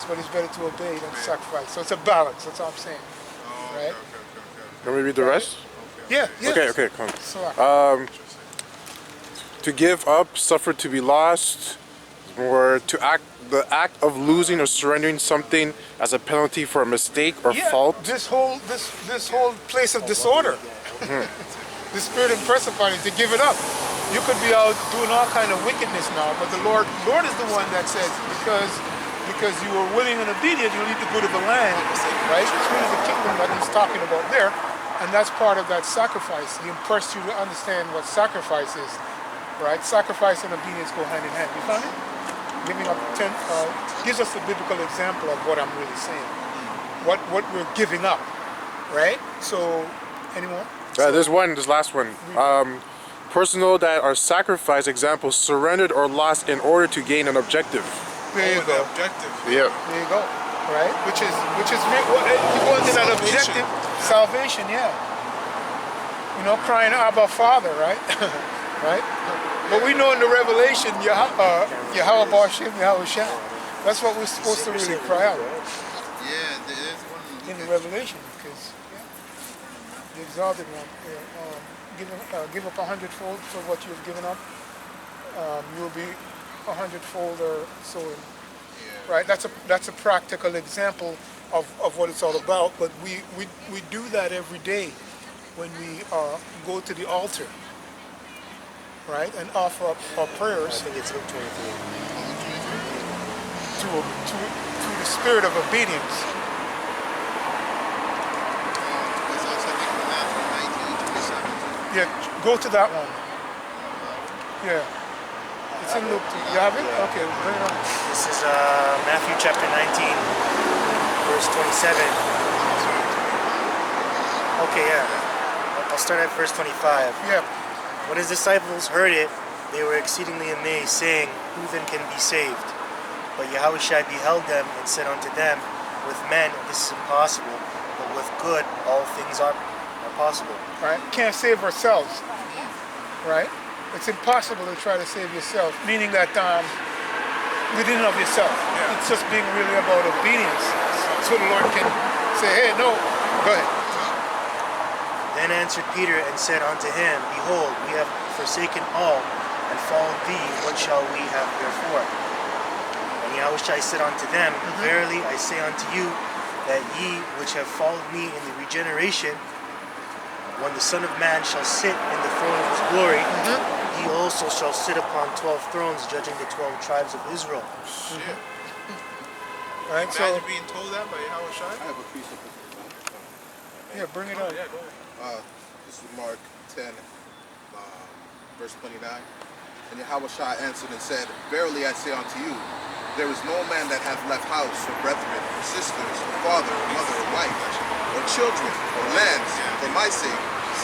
but it's better to obey than to sacrifice. So it's a balance. That's all I'm saying. Oh, Right? okay. Can we read the rest? Yeah. Yeah. Okay, come. So, To give up, suffer to be lost, or to act the act of losing or surrendering something as a penalty for a mistake or fault. This whole place of disorder. The spirit impressed upon you to give it up. You could be out doing all kind of wickedness now, but the Lord is the one that says because you were willing and obedient, you need to go to the land, right? It's really the kingdom that he's talking about there, and that's part of that sacrifice. He impressed you to understand what sacrifice is, right? Sacrifice and obedience go hand in hand. You found it? Giving up gives us a biblical example of what I'm really saying. What we're giving up, right? So, anyone? There's last one. Personal that are sacrificed, example, surrendered or lost in order to gain an objective. There you go. Objective. Yeah. There you go. Right? Which is you go into that objective, salvation. Yeah. You know, crying Abba Father, right? Right. But we know in the Revelation, Yahweh Bashim, Yahweh Shai. That's what we're supposed to really cry out. Yeah, there is one In the Revelation, because the exalted one, give up 100-fold for what you've given up. You'll be 100-fold or so. Right? That's a practical example of what it's all about. But we do that every day when we go to the altar. Right, and offer up our prayers. I think it's Luke 23. To the spirit of obedience. Yeah, go to that one. Yeah, it's in Luke. You have it? Yeah. Okay, bring it on. This is Matthew chapter 19, verse 27. Okay, yeah. I'll start at verse 25. Yeah. When his disciples heard it, they were exceedingly amazed, saying, Who then can be saved? But Yahushua beheld them and said unto them, With men this is impossible, but with good all things are possible. Right? Can't save ourselves. Right? It's impossible to try to save yourself, meaning that within of yourself. Yeah. It's just being really about obedience. So the Lord can say, hey, no, go ahead. Then answered Peter and said unto him, Behold, we have forsaken all, and followed thee. What shall we have therefore? And Yahushua said unto them, Verily I say unto you, that ye which have followed me in the regeneration, when the Son of Man shall sit in the throne of his glory, he also shall sit upon 12 thrones, judging the 12 tribes of Israel. Shit. Right, Imagine being told that by Yahushua. I have a piece of it. Yeah, bring it on. Yeah, go ahead. This is Mark 10, verse 29. And Yahushua answered and said, Verily I say unto you, there is no man that hath left house, or brethren, or sisters, or father, or mother, or wife, or children, or lands, for my sake,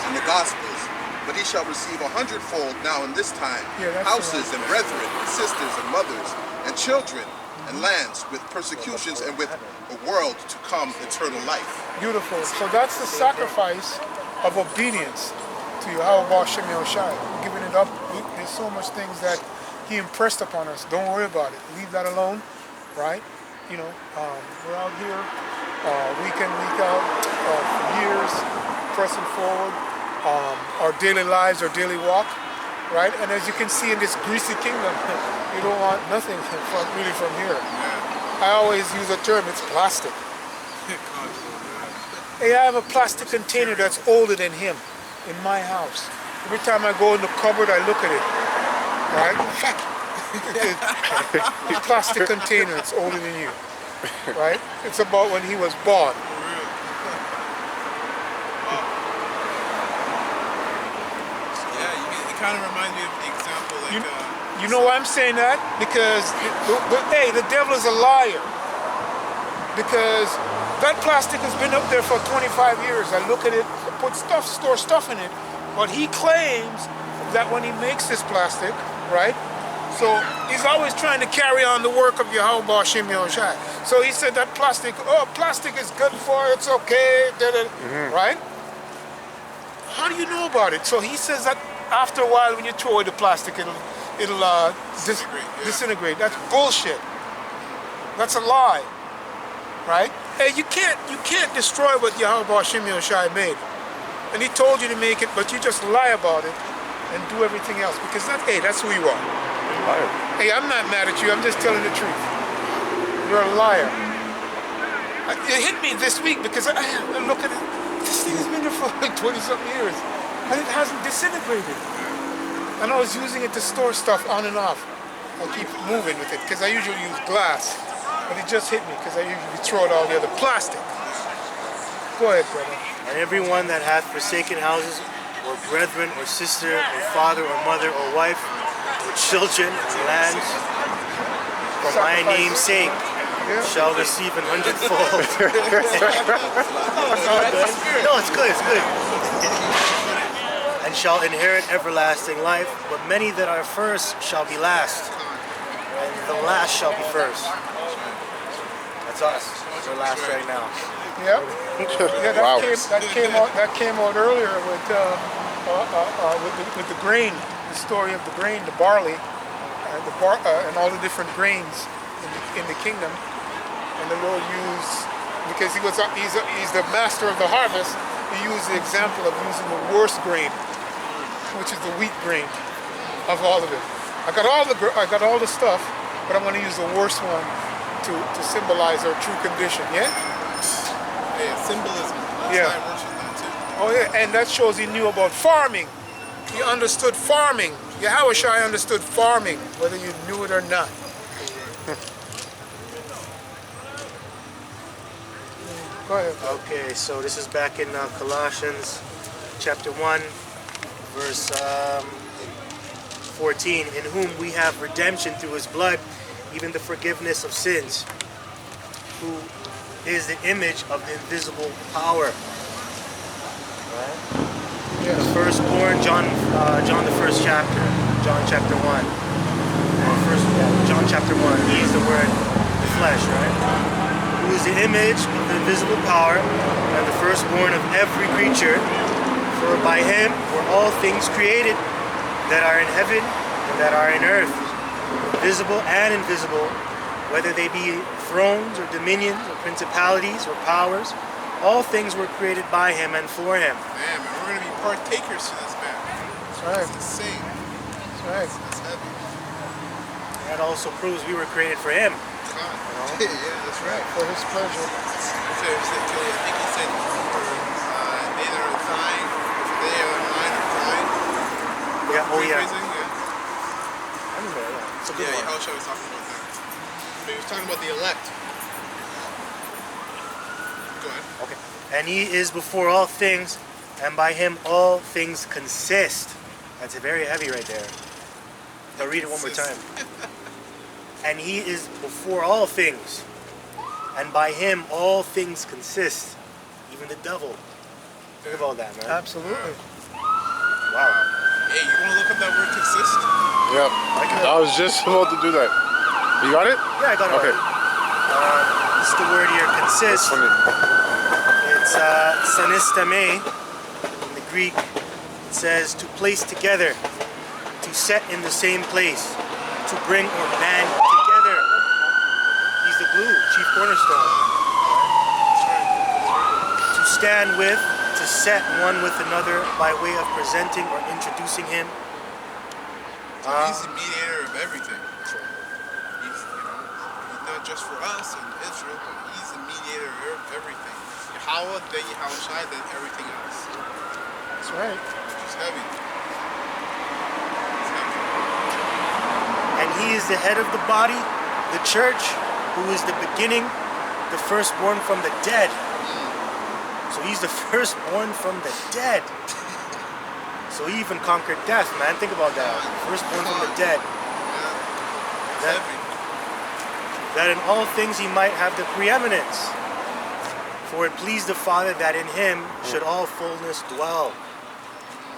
and the gospel's, but he shall receive 100-fold now in this time, houses, and brethren, and sisters, and mothers, and children, and lands, with persecutions, and with a world to come eternal life. Beautiful. So that's the sacrifice of obedience to Yahweh Bashim Yahushai. Giving it up. There's so much things that he impressed upon us. Don't worry about it. Leave that alone, right? You know, we're out here week in, week out, for years, pressing forward. Our daily lives, our daily walk, right? And as you can see in this greasy kingdom, you don't want nothing really from here. I always use a term, it's plastic. Hey, I have a plastic container that's older than him in my house. Every time I go in the cupboard, I look at it, right? The plastic container, it's older than you, right? It's about when he was born. It kind of reminds me of the example, like... You know why I'm saying that? Because, hey, the devil is a liar. Because that plastic has been up there for 25 years. I look at it, store stuff in it, but he claims that when he makes this plastic, right? So he's always trying to carry on the work of Yahweh Bashim Yahushai. So he said that plastic is good for it, it's okay, right? How do you know about it? So he says that after a while, when you throw away the plastic, it'll disintegrate. That's bullshit. That's a lie. right? Hey, you can't destroy what Yahweh Shem Yoshai made. And he told you to make it, but you just lie about it and do everything else because that's who you are. Liar. Hey, I'm not mad at you. I'm just telling the truth. You're a liar. It hit me this week because I look at it. This thing has been there for like 20-something years, and it hasn't disintegrated. And I was using it to store stuff on and off. I keep moving with it because I usually use glass, but it just hit me because I usually throw it all the other plastic. Go ahead, brother. And everyone that hath forsaken houses, or brethren, or sister, or father, or mother, or wife, or children, or lands, for my name's sake, shall receive an hundredfold. No, it's good, it's good. And shall inherit everlasting life, but many that are first shall be last, and the last shall be first. That's us. We're last right now. Yeah, that, Wow. that came out earlier with the grain, the story of the grain, the barley, and all the different grains in the kingdom. And the Lord used, because he's the master of the harvest, he used the example of using the worst grain, which is the wheat grain of all of it. I got all the stuff, but I'm going to use the worst one to symbolize our true condition. Yeah. Yeah, symbolism. Yeah. Time worship that too. Oh yeah, and that shows he knew about farming. He understood farming. Yahushua understood farming, whether you knew it or not. Go ahead. Okay, so this is back in Colossians chapter 1, verse 14, in whom we have redemption through his blood, even the forgiveness of sins, who is the image of the invisible power. Right? Yes. The firstborn, John the first chapter, John chapter 1. John chapter 1, he is the word, the flesh, right? Who is the image of the invisible power and the firstborn of every creature. For by him were all things created that are in heaven and that are in earth, visible and invisible, whether they be thrones or dominions or principalities or powers. All things were created by him and for him. Man, we're going to be partakers to this, man. That's right. It's insane. That's right. That's heavy. That also proves we were created for him. God. Yeah, that's right. For his pleasure. So, I think he said, they that are thine, they are mine are thine. Yeah, oh yeah. Rephrasing, yeah. I remember that. It's a good Yeah, one. Yahushua was talking about that. But he was talking about the elect. Go ahead. Okay. And he is before all things, and by him all things consist. That's very heavy right there. I'll read it one more time. And he is before all things, and by him all things consist, even the devil. Think about that, man. Absolutely. Wow. Hey, you want to look up that word consist? Yep. I was just about to do that. You got it? Yeah, I got it. Okay. Already. This is the word here, consist. Funny. It's synestame in the Greek. It says to place together, to set in the same place, to bring or band together. He's the glue, chief cornerstone. To stand with, to set one with another by way of presenting or introducing him. He's the mediator of everything. He's not just for us in Israel, but he's the mediator of everything. Yahweh, then Yahushai, then everything else. That's right. Which is heavy. It's heavy. And he is the head of the body, the church, who is the beginning, the firstborn from the dead. So he's the firstborn from the dead. So he even conquered death, man. Think about that. Firstborn from the dead. Yeah. It's heavy. That in all things he might have the preeminence. For it pleased the Father that in him should all fullness dwell.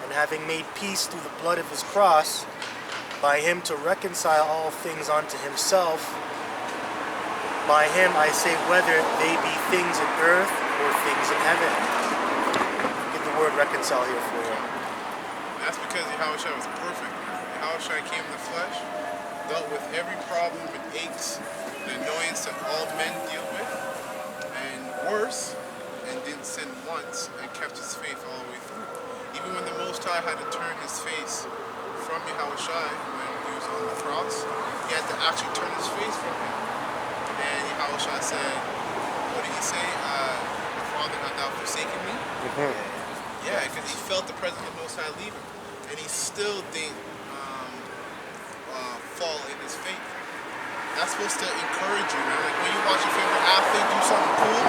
And having made peace through the blood of his cross, by him to reconcile all things unto himself. By him I say whether they be things in earth or things in heaven. Get the word reconcile here for you. That's because Yahushua was perfect. Yahushua came in the flesh, dealt with every problem and aches and annoyance that all men deal with, verse and didn't sin once and kept his faith all the way through. Even when the Most High had to turn his face from Yahushua when he was on the cross, he had to actually turn his face from him. And Yahushua said, what did he say? Father, have thou forsaken me? Yeah, because he felt the presence of the Most High leave him. And he still didn't fall in his faith. That's supposed to encourage you, man. Like when you watch your favorite athlete do something cool,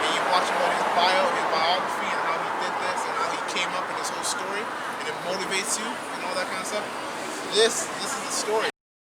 and you watch about his biography, and how he did this, and how he came up in his whole story, and it motivates you, and all that kind of stuff. This is the story.